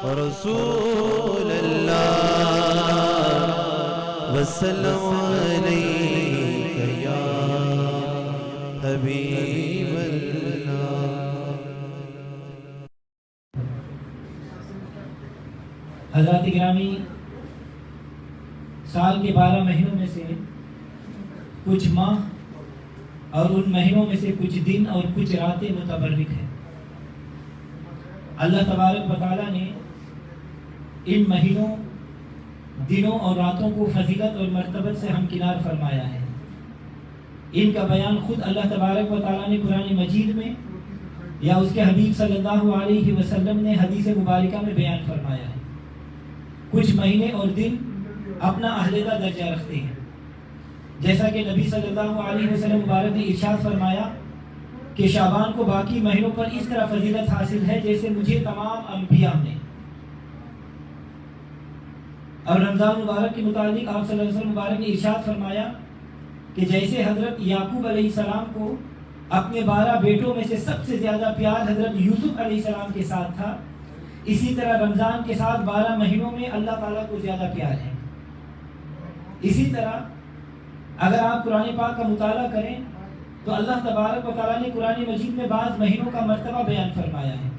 رسول اللہ وسلم علیک یا حبیب اللہ۔ حضرات گرامی، سال کے 12 مہینوں میں سے کچھ ماہ اور ان مہینوں میں سے کچھ دن اور کچھ راتیں متبرک ہیں۔ اللہ تبارک و تعالیٰ نے ان مہینوں، دنوں اور راتوں کو فضیلت اور مرتبت سے ہمکنار فرمایا ہے۔ ان کا بیان خود اللہ تبارک و تعالیٰ نے قرآن مجید میں یا اس کے حبیب صلی اللہ علیہ وسلم نے حدیث مبارکہ میں بیان فرمایا ہے۔ کچھ مہینے اور دن اپنا علیحدہ درجہ رکھتے ہیں، جیسا کہ نبی صلی اللہ علیہ وسلم مبارک نے ارشاد فرمایا کہ شعبان کو باقی مہینوں پر اس طرح فضیلت حاصل ہے جیسے مجھے تمام انبیاء نے۔ اور رمضان مبارک کے متعلق آپ صلی اللہ علیہ وسلم مبارک نے ارشاد فرمایا کہ جیسے حضرت یعقوب علیہ السلام کو اپنے 12 بیٹوں میں سے سب سے زیادہ پیار حضرت یوسف علیہ السلام کے ساتھ تھا، اسی طرح رمضان کے ساتھ 12 مہینوں میں اللہ تعالیٰ کو زیادہ پیار ہے۔ اسی طرح اگر آپ قرآن پاک کا مطالعہ کریں تو اللہ تبارک و تعالیٰ نے قرآن مجید میں بعض مہینوں کا مرتبہ بیان فرمایا ہے،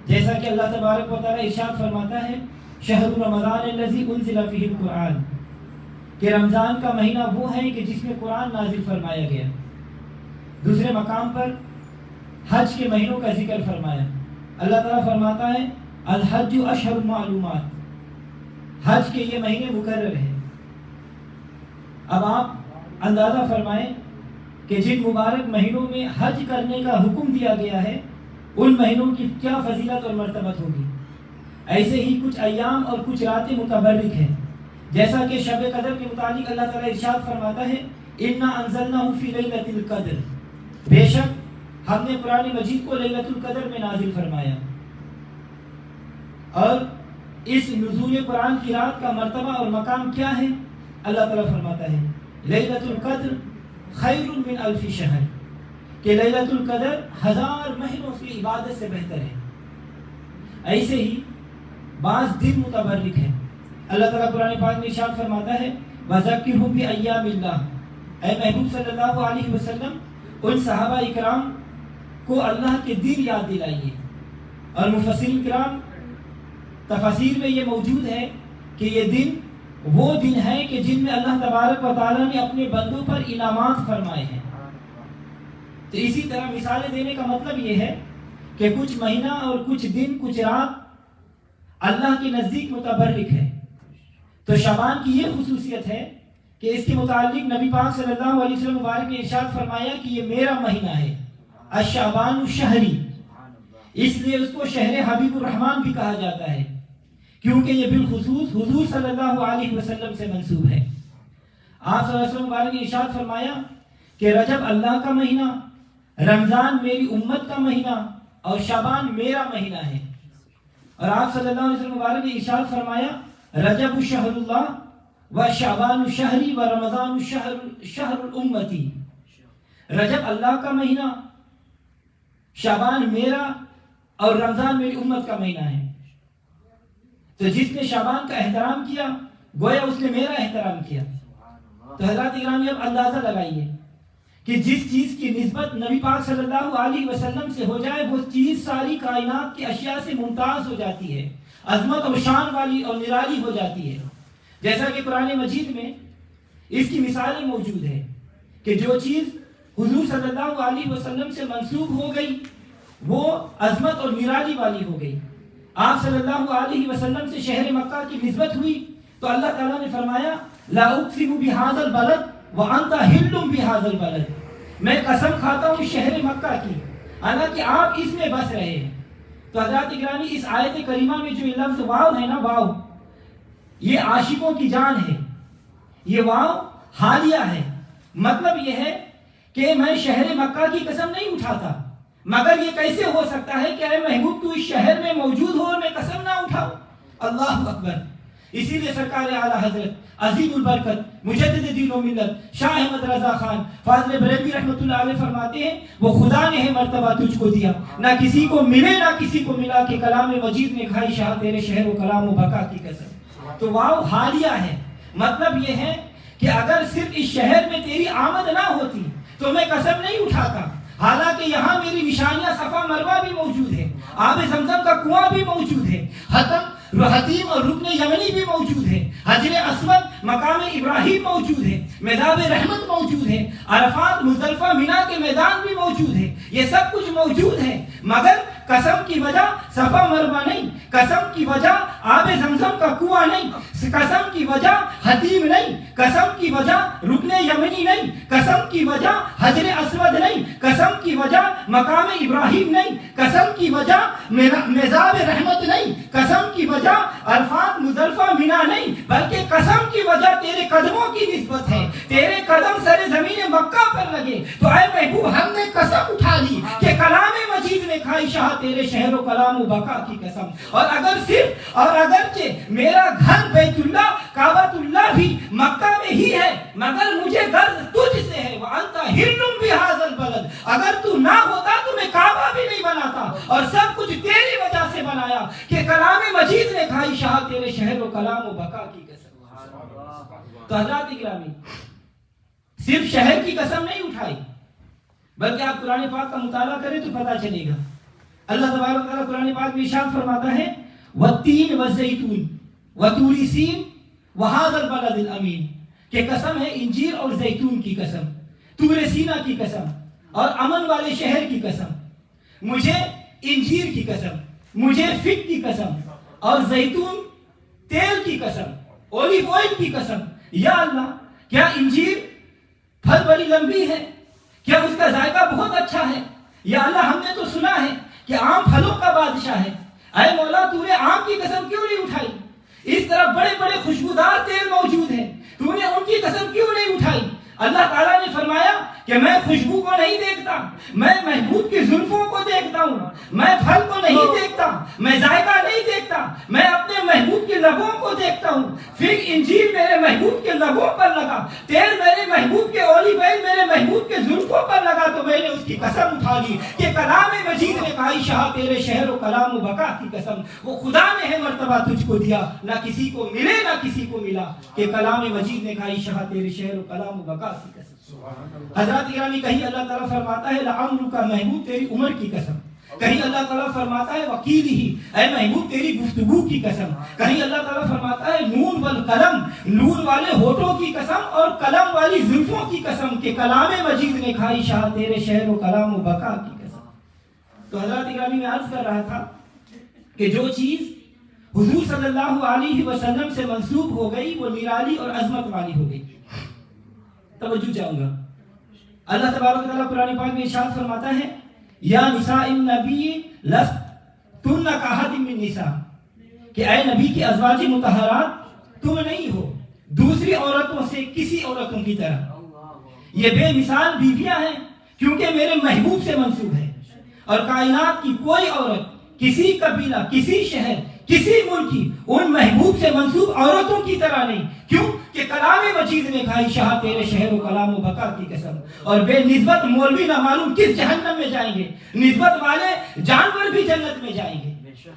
جیسا کہ اللہ تبارک و تعالیٰ ارشاد فرماتا ہے شہر رمضان الذی انزل فیہ القرآن، کہ رمضان کا مہینہ وہ ہے کہ جس میں قرآن نازل فرمایا گیا۔ دوسرے مقام پر حج کے مہینوں کا ذکر فرمایا۔ اللہ تعالیٰ فرماتا ہے الحج اشہر معلومات، حج کے یہ مہینے مقرر ہیں۔ اب آپ اندازہ فرمائیں کہ جن مبارک مہینوں میں حج کرنے کا حکم دیا گیا ہے ان مہینوں کی کیا فضیلت اور مرتبت ہوگی۔ ایسے ہی کچھ ایام اور کچھ راتیں متبرک ہیں، جیسا کہ شب قدر کے متعلق اللہ تعالیٰ ارشاد فرماتا ہے انا انزلناہ فی لیلۃ القدر، بے شک ہم نے قرآن مجید کو لیلۃ القدر میں نازل فرمایا۔ اور اس نزول قرآن کی رات کا مرتبہ اور مقام کیا ہے؟ اللہ تعالیٰ فرماتا ہے لیلۃ القدر خیر من الف شہر، کہ لیلۃ القدر 1000 مہینوں کی عبادت سے بہتر ہے۔ ایسے ہی بعض دن متبرک ہیں۔ اللہ تعالیٰ قرآن پاک میں ارشاد فرماتا ہے وَذَكِّرْهُمْ بِأَيَّامِ اللَّهِ، اے محبوب صلی اللہ علیہ وسلم ان صحابہ اکرام کو اللہ کے دن یاد دلائیے۔ اور مفسرین کرام تفاسیر میں یہ موجود ہے کہ یہ دن وہ دن ہے کہ جن میں اللہ تبارک و تعالیٰ نے اپنے بندوں پر انعامات فرمائے ہیں۔ تو اسی طرح مثالیں دینے کا مطلب یہ ہے کہ کچھ مہینہ اور کچھ دن کچھ رات اللہ کے نزدیک متبرک ہے۔ تو شعبان کی یہ خصوصیت ہے کہ اس کے متعلق نبی پاک صلی اللہ علیہ وسلم مبارک نے ارشاد فرمایا کہ یہ میرا مہینہ ہے، الشعبان شہری، اس لیے اس کو شہر حبیب الرحمن بھی کہا جاتا ہے، کیونکہ یہ بالخصوص حضور صلی اللہ علیہ وسلم سے منسوب ہے۔ آپ صلی اللہ علیہ وسلم مبارک نے ارشاد فرمایا کہ رجب اللہ کا مہینہ، رمضان میری امت کا مہینہ اور شعبان میرا مہینہ ہے۔ اور آپ صلی اللہ علیہ وسلم مبارک نے ارشاد فرمایا رجب شہر اللہ و شعبان شہری و رمضان شہر الامتی، رجب اللہ کا مہینہ، شعبان میرا اور رمضان میری امت کا مہینہ ہے۔ تو جس نے شعبان کا احترام کیا گویا اس نے میرا احترام کیا۔ تو حضرات گرامی اب اندازہ لگائیے کہ جس چیز کی نسبت نبی پاک صلی اللہ علیہ وسلم سے ہو جائے وہ چیز ساری کائنات کی اشیاء سے ممتاز ہو جاتی ہے، عظمت اور شان والی اور نرالی ہو جاتی ہے۔ جیسا کہ قرآن مجید میں اس کی مثالیں موجود ہیں کہ جو چیز حضور صلی اللہ علیہ وسلم سے منسوب ہو گئی وہ عظمت اور نرالی والی ہو گئی۔ آپ صلی اللہ علیہ وسلم سے شہر مکہ کی نسبت ہوئی تو اللہ تعالیٰ نے فرمایا لا اقسم بهذا البلد وانت حل بهذا البلد، میں قسم کھاتا ہوں شہر مکہ کی، حالانکہ آپ اس میں بس رہے ہیں۔ تو حضرات گرامی اس آیت کریمہ میں جو یہ لفظ واو ہے نا، واو یہ عاشقوں کی جان ہے، یہ واو حالیہ ہے۔ مطلب یہ ہے کہ میں شہر مکہ کی قسم نہیں اٹھاتا، مگر یہ کیسے ہو سکتا ہے کہ اے محبوب تو اس شہر میں موجود ہو اور میں قسم نہ اٹھاؤں؟ اللہ اکبر! اسی لیے سرکار اعلیٰ حضرت عظیم البرکت مجدد دین و ملت شاہ احمد رضا خان فاضل بریلوی رحمۃ اللہ علیہ فرماتے ہیں وہ خدا نے ہے مرتبہ تجھ کو دیا، نہ کسی کو ملے نہ کسی کو ملا، کہ کلام مجید نے کھائی شاہ تیرے شہر و کلام و بقا کی قسم۔ تو واو حالیہ ہے، مطلب یہ ہے کہ اگر صرف اس شہر میں تیری آمد نہ ہوتی تو میں قسم نہیں اٹھاتا، حالانکہ یہاں میری نشانیاں صفا مروہ بھی موجود ہے، آب زمزم کا کنواں بھی موجود ہے، حتیم اور رکن یمنی بھی موجود ہے، حجر اسود مقام ابراہیم موجود ہے، میدان رحمت موجود ہے، عرفات مزدلفہ مینا کے میدان بھی موجود ہے، یہ سب کچھ موجود ہے، مگر قسم کی وجہ صفا مروہ نہیں، قسم کی وجہ آب زمزم کا کنواں نہیں، قسم کی وجہ حتیم نہیں، قسم کی وجہ رکن یمنی نہیں، قسم کی وجہ حجر اسود نہیں، قسم کی وجہ مقام ابراہیم نہیں، قسم کی وجہ میزاب رحمت نہیں، قسم کی وجہ عرفات مزدلفہ مینا نہیں، بلکہ قسم کی وجہ تیرے قدموں کی نسبت ہے، تیرے قدم سر زمین مکہ پر لگے، تو اے محبوب ہم نے قسم اٹھا لی کہ کلام مجید نے کھائی شاہ تیرے شہر و کلام و بقا کی قسم۔ اور اگر صرف اور اگرچہ میرا گھر بیت اللہ کعبۃ اللہ بھی مکہ میں ہی ہے، مگر مجھے غرض تجھ سے ہے، وَأَنْتَ حِلٌّ بِهَذَا الْبَلَدِ، اگر تو نہ ہوتا تو میں کعبہ بھی نہیں بناتا، اور سب کچھ تیری وجہ سے بنایا کہ کلام مجید نے کھائی شاہ تیرے شہر و کلام و بقا کی قسم۔ تو حضرات اکرامی صرف شہر کی قسم نہیں اٹھائی، بلکہ آپ قرآن پاک کا مطالعہ کریں تو پتہ چلے گا۔ اللہ تبارک و تعالیٰ قرآن پاک میں ارشاد فرماتا ہے وَالتِّينِ وَالزَّيْتُونِ وَطُورِ سِينٍ وَهَذَا الْبَلَدِ الْأَمِينِ، کہ قسم ہے انجیر اور زیتون کی قسم، طور سینا کی قسم، اور امن والے شہر کی قسم، مجھے انجیر کی قسم، مجھے فگ کی قسم، اور زیتون تیل کی قسم، اولیو آئل کی قسم۔ یا اللہ کیا انجیر پھل بڑی لمبی ہے؟ کیا اس کا ذائقہ بہت اچھا ہے؟ یا اللہ ہم نے تو سنا ہے کہ آم پھلوں کا بادشاہ ہے، اے مولا تو نے آم کی قسم کیوں نہیں اٹھائی؟ اس طرح بڑے بڑے خوشبودار تیل موجود ہیں، تو نے ان کی قسم کیوں نہیں اٹھائی؟ اللہ تعالیٰ نے فرمایا کہ میں خوشبو کو نہیں دیکھتا، میں محبوب کی زلفوں کو دیکھتا ہوں، میں پھل کو نہیں دیکھتا، میں ذائقہ نہیں دیکھتا، میں اپنے محبوب کے لبوں کو دیکھتا ہوں۔ پھر انجیر میرے محبوب کے لبوں پر لگا، تیل میرے محبوب کے اولیو آئل میرے محبوب کے زلفوں پر لگا، تو میں نے اس کی قسم اٹھا لی کہ کلام مجید نے کہا شاہ تیرے شہر و کلام و بقا کی قسم، وہ خدا نے ہے مرتبہ تجھ کو دیا، نہ کسی کو ملے نہ کسی کو ملا، کہ کلام مجید نے کہا شاہ تیرے شہر و کلام و بقا کی قسم۔ حضرات گرامی کہیں اللہ تعالیٰ فرماتا ہے لعمرک محبوب تیری عمر کی قسم، کہیں اللہ تعالیٰ فرماتا ہے وکیل ہی اے محبوب تیری گفتگو کی قسم، کہیں اللہ تعالیٰ فرماتا ہے نون والقلم نون والے ہونٹوں کی قسم اور قلم والی زلفوں کی قسم، کہ کلام مجید نے کھائی شاہ تیرے شہر و کلام و بقا کی قسم۔ تو حضرات گرامی میں عرض کر رہا تھا کہ جو چیز حضور صلی اللہ علیہ وسلم سے منسوب ہو گئی وہ نرالی اور عظمت والی ہو گئی۔ توجہ چاہوں گا، اللہ تبارک و تعالیٰ قرآن پاک میں ارشاد فرماتا ہے یا نساء النبی لستن کاحد من نساء، کہ اے نبی کی ازواج مطہرات تم نہیں ہو دوسری عورتوں سے کسی عورتوں کی طرح، یہ بے مثال بیویاں ہیں کیونکہ میرے محبوب سے منسوب ہے، اور کائنات کی کوئی عورت کسی قبیلہ کسی شہر کسی ملک کی ان محبوب سے منسوب عورتوں کی طرح نہیں، کیوں کہ کلام مجید نے کہا شاہ تیرے شہر و کلام و بقا کی قسم۔ اور بے نسبت مولوی نہ معلوم کس جہنم میں جائیں گے، نسبت والے جانور بھی جنت میں جائیں گے۔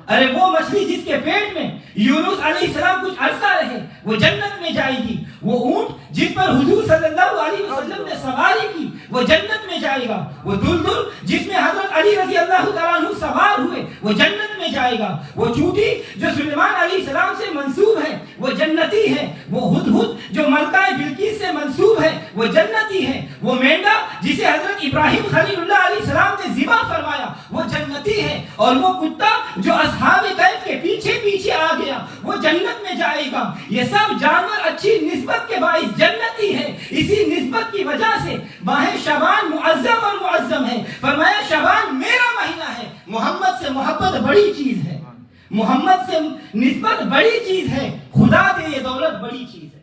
ارے وہ مچھلی جس کے پیٹ میں یونس علیہ السلام کچھ عرصہ رہے وہ جنت میں جائے گی، وہ اونٹ جس پر حضور صلی اللہ علیہ وسلم نے سواری کی وہ جنت میں جائے گا، وہ دلدل جس میں حضرت علی رضی اللہ تعالیٰ عنہ سوار ہوئے وہ جنت میں جائے گا، وہ چونٹی جو سلیمان علیہ السلام سے منسوب ہے وہ جنتی ہے، وہ ہدہد جو ملکہ بلقیس سے منسوب ہے وہ جنتی ہے، وہ مینڈا جسے حضرت ابراہیم خلیل اللہ علیہ السلام نے ذبح فرمایا وہ جنتی ہے، اور وہ کتا جو اصحاب کہف کے پیچھے پیچھے آ گیا وہ جنت میں جائے گا۔ یہ سب جانور اچھی نسبت کے باعث جنتی ہے، اسی نسبت کی وجہ سے ماہ شعبان معظم اور معظم ہے۔ فرمایا شعبان میرا مہینہ ہے، محمد سے محبت بڑی چیز ہے، محمد سے نسبت بڑی چیز ہے، خدا دے یہ دولت بڑی چیز ہے۔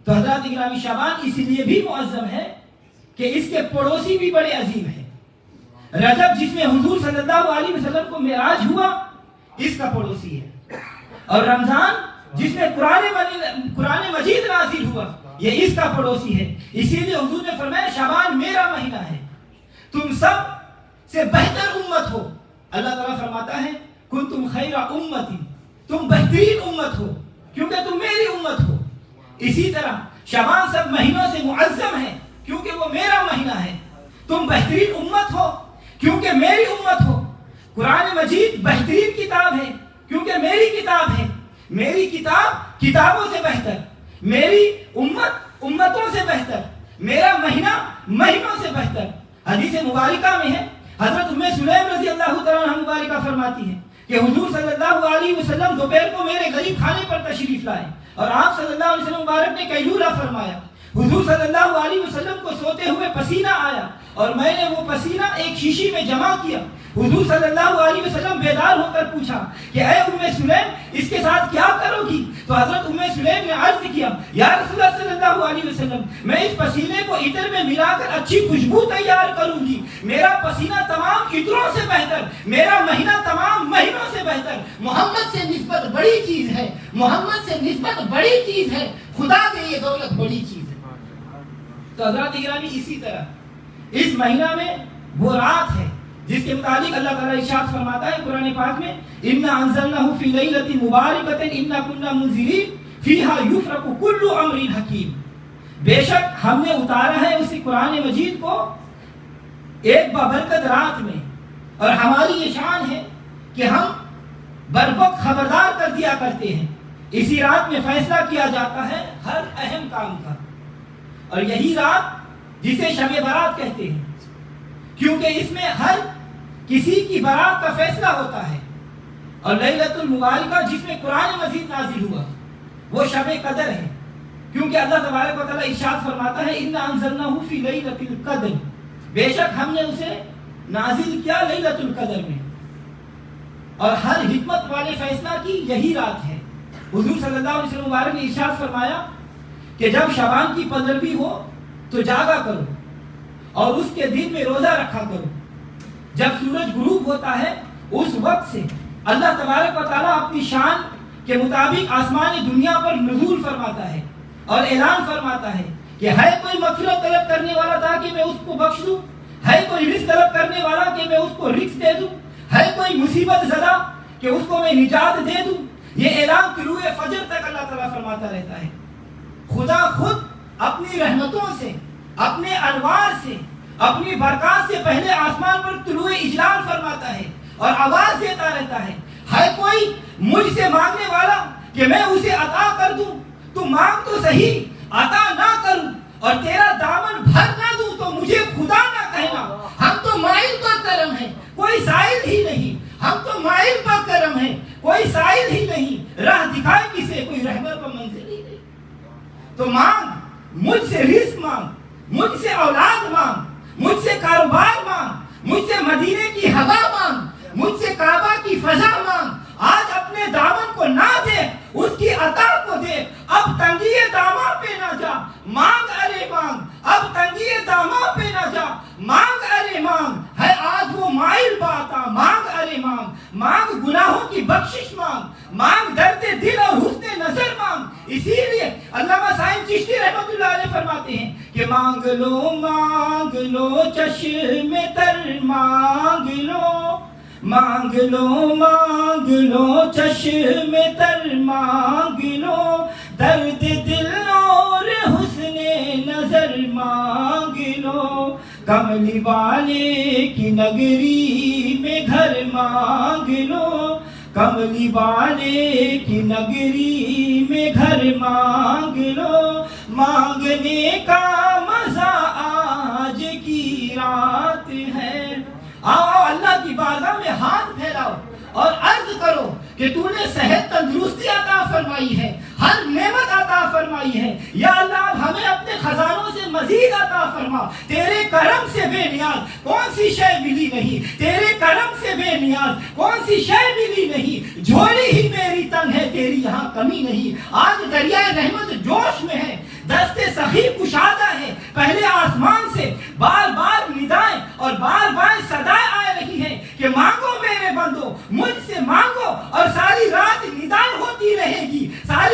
تو حضرات گرامی شعبان اس لیے بھی معظم ہے کہ اس کے پڑوسی بھی بڑے عظیم ہیں۔ رجب جس میں حضور صلی اللہ علیہ وسلم کو معراج ہوا اس کا پڑوسی ہے، اور رمضان جس میں قرآن مجید نازل ہوا، یہ اس کا پڑوسی ہے۔ اسی لیے حضور نے فرمایا شعبان میرا مہینہ ہے، تم سب سے بہتر امت ہو۔ اللہ تعالیٰ فرماتا ہے کنتم خیر امتی، تم بہترین امت ہو کیونکہ تم میری امت ہو۔ اسی طرح شعبان سب مہینوں سے معظم ہے کیونکہ وہ میرا مہینہ ہے۔ تم بہترین امت ہو کیونکہ میری امت ہو۔ قرآن مجید بہترین کتاب ہے کیونکہ میری کتاب ہے۔ میری کتاب کتابوں سے بہتر، میری امت امتوں سے بہتر، میرا مہینہ مہینوں سے بہتر۔ حدیث مبارکہ میں ہے، حضرت ام سلیم رضی اللہ تعالیٰ عنہ مبارکہ فرماتی ہے کہ حضور صلی اللہ علیہ وسلم دوپہر کو میرے غریب خانے پر تشریف لائے اور آپ صلی اللہ علیہ وسلم مبارک نے قیلولہ فرمایا۔ حضور صلی اللہ علیہ وسلم کو سوتے ہوئے پسینہ آیا اور میں نے وہ پسینہ ایک شیشی میں جمع کیا۔ حضور صلی اللہ علیہ وسلم بیدار ہو کر پوچھا کہ اے ام سلیم اس کے ساتھ کیا کرو گی؟ تو حضرت ام سلیم نے عرض کیا یا رسول اللہ صلی اللہ علیہ وسلم میں اس پسینے کو عطر میں ملا کر اچھی خوشبو تیار کروں گی۔ میرا پسینہ تمام عطروں سے بہتر، میرا مہینہ تمام مہینوں سے بہتر۔ محمد سے نسبت بڑی چیز ہے، محمد سے نسبت بڑی چیز ہے، خدا دے یہ دولت بڑی چیز ہے۔ تو حضرات گرامی اسی طرح اس مہینہ میں وہ رات ہے جس کے متعلق اللہ تعالیٰ ارشاد فرماتا ہے قرآن پاک میں اِنَّا أَنزَلْنَاهُ فِي لَيْلَةٍ مُبَارَكَةٍ إِنَّا كُنَّا مُنذِرِينَ فِيهَا يُفْرَقُ كُلُّ أَمْرٍ حَكِيمٍ۔ بے شک ہم نے اتارا ہے اسی قرآن مجید کو ایک بابرکت رات میں، اور ہماری یہ شان ہے کہ ہم بروقت خبردار کر دیا کرتے ہیں۔ اسی رات میں فیصلہ کیا جاتا ہے ہر اہم کام کا، اور یہی رات جسے شب برات کہتے ہیں کیونکہ اس میں ہر کسی کی برات کا فیصلہ ہوتا ہے۔ اور لیلۃ المبارکہ جس میں قرآن مجید نازل ہوا وہ شب قدر ہے کیونکہ اللہ تبارک و تعالیٰ ارشاد فرماتا ہے اِنَّا أَنزَلْنَاهُ فِي لَيْلَةِ الْقَدْرِ، بے شک ہم نے اسے نازل کیا لیلۃ القدر میں، اور ہر حکمت والے فیصلہ کی یہی رات ہے۔ حضور صلی اللہ علیہ وسلم مبارک نے ارشاد فرمایا کہ جب شعبان کی 15ویں ہو تو جاگا کرو اور اس کے دن میں روزہ رکھا کرو۔ جب سورج غروب ہوتا ہے اس وقت سے اللہ تبارک و تعالیٰ اپنی شان کے مطابق آسمان دنیا پر نزول فرماتا ہے اور اعلان فرماتا ہے کہ ہے کوئی مغفرت طلب کرنے والا تاکہ میں اس کو بخش دوں، ہے کوئی رزق طلب کرنے والا کہ میں اس کو رزق دے دوں، ہے کوئی مصیبت زدہ کہ اس کو میں نجات دے دوں۔ یہ اعلان طلوع فجر تک اللہ تعالیٰ فرماتا رہتا ہے۔ خدا خود اپنی رحمتوں سے، اپنے انوار سے، اپنی برکات سے پہلے آسمان پر طلوع اجلال فرماتا ہے اور آواز دیتا رہتا ہے کوئی مجھ سے مانگنے والا کہ میں اسے عطا کر دوں، تو مانگ تو صحیح، عطا نہ کروں اور تیرا دامن بھر نہ دوں تو مجھے خدا نہ کہنا۔ ہم تو مائل پر کرم ہے، کوئی سائل ہی نہیں، ہم تو مائل پر کرم ہے، کوئی سائل ہی نہیں، راہ دکھائے کسے کوئی رہبر پر منزل ہی نہیں۔ تو مانگ، مجھ سے رزق مانگ، مجھ سے اولاد مانگ، مجھ سے کاروبار مانگ، مجھ سے مدینے کی ہوا مانگ، مجھ سے کعبہ کی فضا مانگ۔ آج اپنے دامن کو نہ دے، اس کی عطا کو دے۔ اب تنگی داماں پہ نہ جا، مانگ ارے مانگ، اب تنگی داماں پہ نہ جا، مانگ ارے مانگ، ہے آج وہ مائل باتا، مانگ ارے مانگ، مانگ گناہوں کی بخشش مانگ، مانگ درد دل اور حسن نظر مانگ۔ اسی لیے علامہ سائن چشتی رحمۃ اللہ علیہ فرماتے ہیں کہ مانگ لو چشم تر مانگ لو، مانگ لو چشم تر مانگ لو، درد دل اور حسن نظر مانگ لو، کملی والے کی نگری میں گھر مانگ لو، کملی والے کی نگری میں گھر مانگ لو، مانگنے کا مزہ آج کی رات ہے۔ آؤ اللہ کی بارگاہ میں ہاتھ پھیلاؤ اور عرض کرو کہ تو نے صحت تندرستی عطا فرمائی ہے، ہر نعمت عطا فرمائی ہے، یا اللہ ہمیں اپنے خزانوں سے مزید عطا فرما۔ تیرے کرم سے بے نیاز کون سی شے ملی نہیں، تیرے کرم سے بے نیاز کون سی شے ملی نہیں، جھولی ہی میری تنگ ہے تیری یہاں کمی نہیں۔ آج دریائے رحمت جوش میں ہے، دستے سخی کشادہ ہے، پہلے آسمان سے بار بار ندائیں اور بار بار صدائیں آ رہی ہیں کہ مانگو میرے بندو، مجھ سے مانگو، اور ساری رات ندائیں ہوتی رہے گی، ساری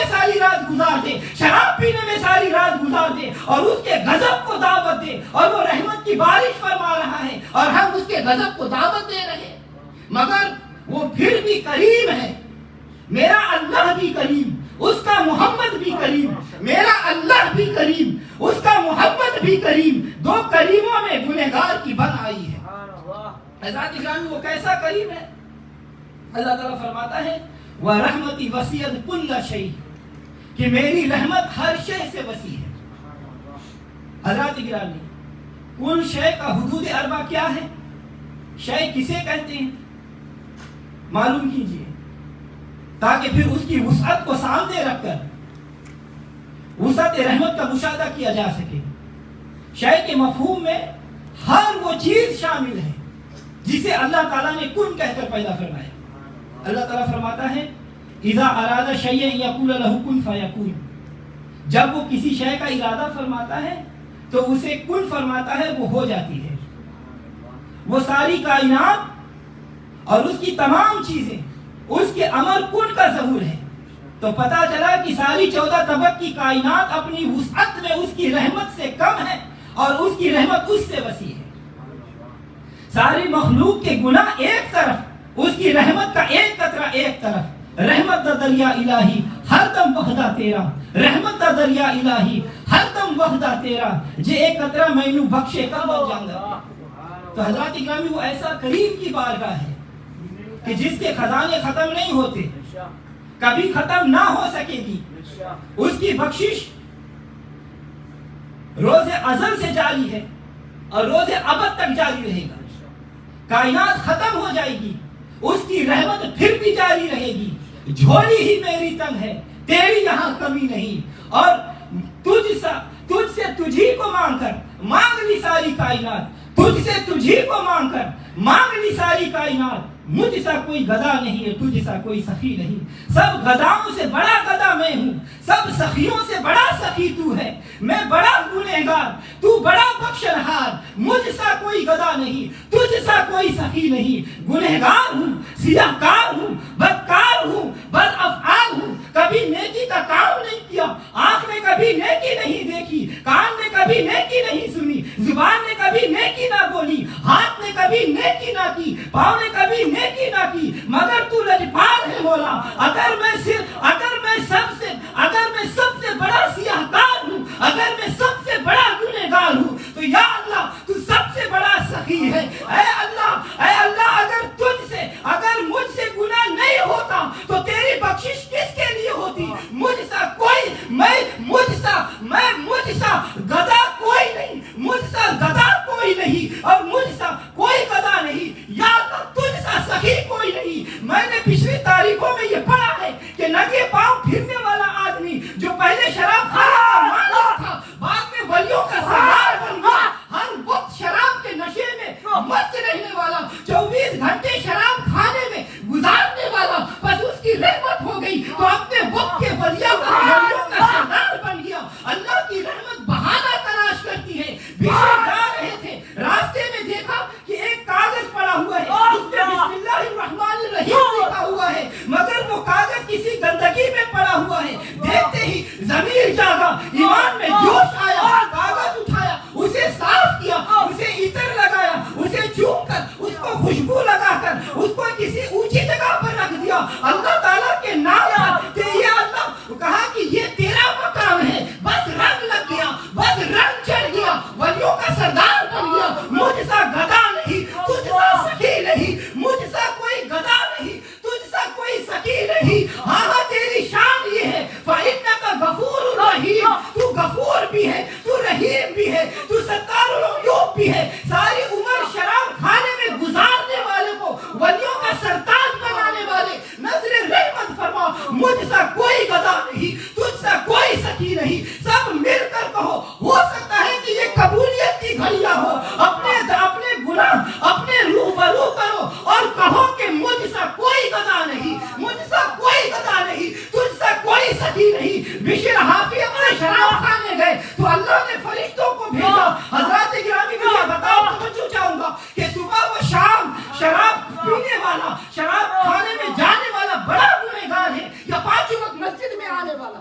میں ساری رات گزار دے، شراب پینے میں ساری رات گزار دے، اور اس کے غضب کو دعوت دے، اور وہ رحمت کی بارش فرما رہا ہے اور ہم اس کے غضب کو دعوت دے رہے ہیں، مگر وہ پھر بھی کریم ہے۔ میرا اللہ بھی کریم، اس کا محمد بھی کریم، میرا اللہ بھی کریم، اس کا محمد بھی کریم، دو کریموں میں گنہگار کی بن آئی ہے۔ حضرات گرامی وہ کیسا کریم ہے؟ اللہ تعالیٰ فرماتا ہے وَرَحْمَتِ وَسِعَتْ كُلَّ شَيْءٍ، کہ میری رحمت ہر شے سے وسیع ہے۔ حضرات گرامی کل شے کا حدود اربع کیا ہے؟ شے کسے کہتے ہیں؟ معلوم کیجئے تاکہ پھر اس کی وسعت کو سامنے رکھ کر وسعت رحمت کا مشاہدہ کیا جا سکے۔ شے کے مفہوم میں ہر وہ چیز شامل ہے جسے اللہ تعالیٰ نے کن کہہ کر پیدا فرمایا۔ اللہ تعالیٰ فرماتا ہے اذا اراد شیئا یقول له کن فیکون، جب وہ کسی شے کا ارادہ فرماتا ہے تو اسے کن فرماتا ہے، وہ ہو جاتی ہے۔ وہ ساری کائنات اور اس کی تمام چیزیں اس کے امر کن کا ظہور ہے، تو پتہ چلا کہ ساری 14 طبق کی کائنات اپنی وسعت میں اس کی رحمت سے کم ہے اور اس کی رحمت اس سے وسیع ہے۔ ساری مخلوق کے گناہ ایک طرف، اس کی رحمت کا ایک قطرہ ایک طرف۔ رحمت دا دریا الہی ہر دم وحدہ تیرا، رحمت دا دریا الہی ہر دم وحدہ تیرا، جے ایک قطرہ مینو بخشے کم اور جاندہ۔ تو حضرات اکرامی وہ ایسا کریم کی بارگاہ ہے کہ جس کے خزانے ختم نہیں ہوتے، کبھی ختم نہ ہو سکے گی۔ اس کی بخشش روز ازل سے جاری ہے اور روز ابد تک جاری رہے گا۔ کائنات ختم ہو جائے گی، اس کی رحمت پھر بھی جاری رہے گی۔ جھولی ہی میری تنگ ہے، تیری یہاں کمی نہیں، اور تجھ سے تجھی کو مانگ کر مانگ لی ساری کائنات، تجھ سے تجھی کو مانگ کر مانگ لی ساری کائنات۔ مجھ سا کوئی گدا نہیں ہے، تجھ سا کوئی سخی نہیں، سب گداؤں سے بڑا گدا میں ہوں، سب سخیوں سے بڑا سخی تو ہے۔ میں بڑا گنہگار، تو بڑا بخشنہار، مجھ سا کوئی گدا نہیں، تجھ سا کوئی سخی نہیں۔ گنہگار ہوں، سیاہکار ہوں، بدکار ہوں، بد افعال ہوں، کبھی نیکی کا کام نہیں کیا، آنکھ نے کبھی نیکی نہیں دیکھی، کان نے کبھی نیکی نہیں سنی، زبان نے کبھی نیکی نہ بولی، ہاتھ نے کبھی نیکی نہ کی، پاؤں نے کبھی نیکی نہ کی، مگر تو لجپال ہے مولا۔ اگر میں سب سے بڑا سیاہکار ہوں، اگر میں سب سے بڑا گنہگار ہوں، تو یا اللہ تو سب سے بڑا سخی ہے۔ اے اللہ اگر مجھ سے گناہ نہیں ہوتا تو تیری بخشش کس کے لیے ہوتی؟ مجھ سا گدا کوئی نہیں، مجھ سا گدا کوئی نہیں، اور مجھ سا کوئی گدا نہیں، یا اللہ تجھ سا سخی کوئی نہیں۔ میں نے پچھلی تاریخوں میں یہ پڑھا ہے کہ ننگے پاؤں پھرنے والا آدمی جو پہلے شراب خانے کا مالک تھا، بعد میں ولیوں کا سردار بن گیا، ہر وقت شراب کے نشے میں مست رہنے والا، 24 گھنٹے شراب کھانے میں گزارنے والا، بس اس کی رحمت ہو گئی تو اپنے وقت کے ولیوں کا سردار بن گیا۔ اللہ کی رحمت بہانہ تلاش کرتی ہے۔ پیچھے جا رہے تھے، راستے میں دیکھا کہ ایک کاغذ پڑا ہوا ہے، اس میں بسم اللہ الرحمن الرحیم لکھا ہوا ہے، مگر وہ کاغذ کسی گندگی میں پڑا ہوا ہے۔ دیکھتے ہی ضمیر جاگا، ایمان میں جوش آیا، کاغذ اٹھایا، اسے صاف کیا، اسے عطر لگایا، اسے چوم کر، اس کو خوشبو لگا کر، اس کو کسی اونچی جگہ پر رکھ دیا اللہ تعالیٰ کے نام پر کہ یہ اللہ، کہا کہ یہ تیرا مقام ہے۔ بس رنگ لگ گیا، بس رنگ چڑھ گیا، ولیوں کا سردار بن گیا۔ مجھ سا گدا نہیں، تجھ سا سخی نہیں، مجھ سا کوئی گدا نہیں، تجھ سا کوئی سخی نہیں۔ ہاں تیری شان یہ ہے فَإِنَّكَ غَفُورٌ رَحِيمٌ، تو غفور بھی ہے، تو رحیم بھی ہے، تو ستار العیوب بھی ہے۔ ساری عمر شراب کھانے میں گزارنے والے کو ولیوں کا سرتاج بنانے والے، نظر رحمت فرما، مجھ سا کوئی گدا نہیں، تجھ سا کوئی سخی نہیں۔ سب مل کر کہو، ہو سکتا ہے کہ یہ قبولیت کی گھڑیاں ہو، اپنے گناہ اپنے روبرو کرو اور کہو کہ مجھ سا کوئی گدا نہیں، مجھ سا کوئی گدا نہیں، تجھ سا کوئی سخی نہیں۔ بشر حافی اپنے شراب کھانے گئے تو اللہ نے فرشتوں کو بھیجا۔ حضرات گرامی کو یہ بتاؤ، توجہ چاہوں گا کہ صبح و شام شراب پینے والا، شراب کھانے میں جانے والا بڑا گنہگار ہے یا 5 وقت مسجد میں آنے والا؟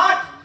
8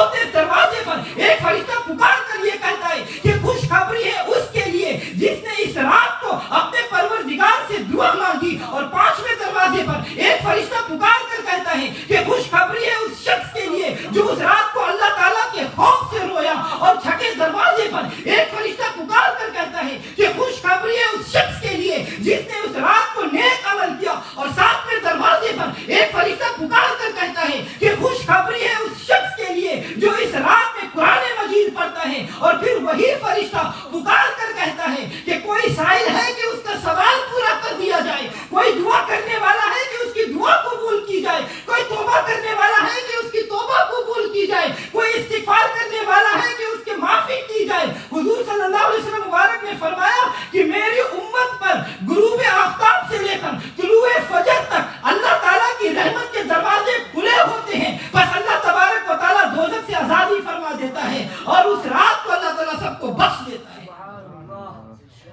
سوتے دروازے پر ایک فرشتہ پکار کر یہ کہتا ہے کہ خوشخبری ہے اس کے لیے جس نے اس رات کو اپنے پروردگار سے دعا مانگی. اور 5ویں دروازے پر ایک فرشتہ پکار کر کہتا ہے کہ خوشخبری ہے اس شخص کے لیے جو اس رات کو اللہ تعالیٰ کے خوف سے رویا. اور 6 دروازے پر ایک فرشتہ پکار کر کہتا ہے کہ خوشخبری ہے اس شخص کے لیے جس نے اس رات کو نیک عمل کیا. اور 7ویں دروازے پر ایک فرشتہ پکار کر کہتا ہے کہ خوشخبری ہے اس شخص کے لیے جو اس رات میں قرآن مجید پڑھتا ہے. اور پھر وہی فرشتہ پکار کر کہتا ہے کہ کوئی سائل ہے کہ اس کا سوال پورا کر دیا جائے, کوئی دعا کرنے والا ہے کہ اس کی دعا قبول کی جائے, کوئی توبہ کرنے والا ہے کہ اس کی توبہ قبول کی جائے, کوئی استغفار کرنے والا ہے کہ اس کی معافی کی جائے. حضور صلی اللہ علیہ وسلم مبارک نے فرمایا کہ میری امت پر غروب آفتاب سے لے کر طلوع فجر تک اللہ تعالیٰ کی رحمت کے دروازے کھلے ہوتے ہیں. بس اللہ تبارک و تعالیٰ دوزخ سے آزادی فرما دیتا ہے اور اس رات کو اللہ تعالیٰ سب کو بخش دیتا ہے.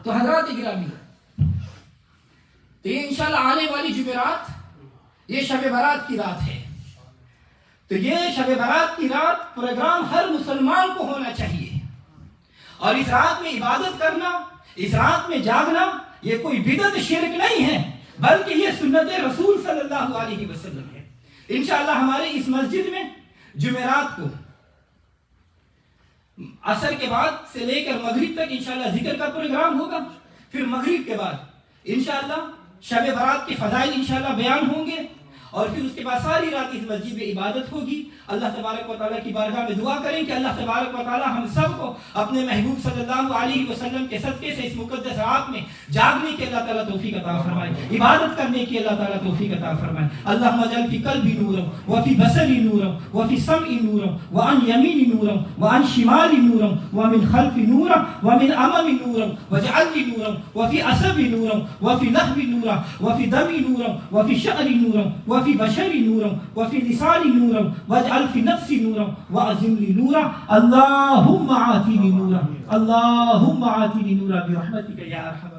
تو حضرات گرامی, تو یہ انشاءاللہ آنے والی جمعرات یہ شب برات کی رات ہے. تو یہ شب برات کی رات پروگرام ہر مسلمان کو ہونا چاہیے. اور اس رات میں عبادت کرنا, اس رات میں جاگنا یہ کوئی بدعت شرک نہیں ہے, بلکہ یہ سنت رسول صلی اللہ علیہ وسلم ہے. انشاءاللہ ہمارے اس مسجد میں جمعرات کو عصر کے بعد سے لے کر مغرب تک انشاءاللہ ذکر کا پروگرام ہوگا. پھر مغرب کے بعد انشاءاللہ شب برات کے فضائل انشاءاللہ بیان ہوں گے. اور پھر اس کے بعد ساری رات اس مسجد میں عبادت ہوگی. اللہ تبارک و تعالیٰ کی بارگاہ میں دعا کریں کہ اللہ تبارک و تعالیٰ ہم سب کو اپنے محبوب صلی اللہ علیہ وسلم کے صدقے سے اس مقدس رات میں جاگنے کی اللہ تعالیٰ توفیق عطا فرمائے, عبادت کرنے کی اللہ تعالیٰ توفیق عطا فرمائے. اللہم اجعل فی قلبی نورا وفی بصری نورا وفی سمعی نورا وعن یمینی نورا وعن شمالی نورا ومن خلفی نورا ومن امامی نورا واجعلنی نورا وفی عصبی نورا وفی لحبی نورا وفی دمی نورا وفی شعری نورا وفي بشري نورا وفي لساني نورا واجعل في نفسي نورا واعزم لي نورا. اللهم آتني نورا, اللهم آتني نورا برحمتك يا ارحم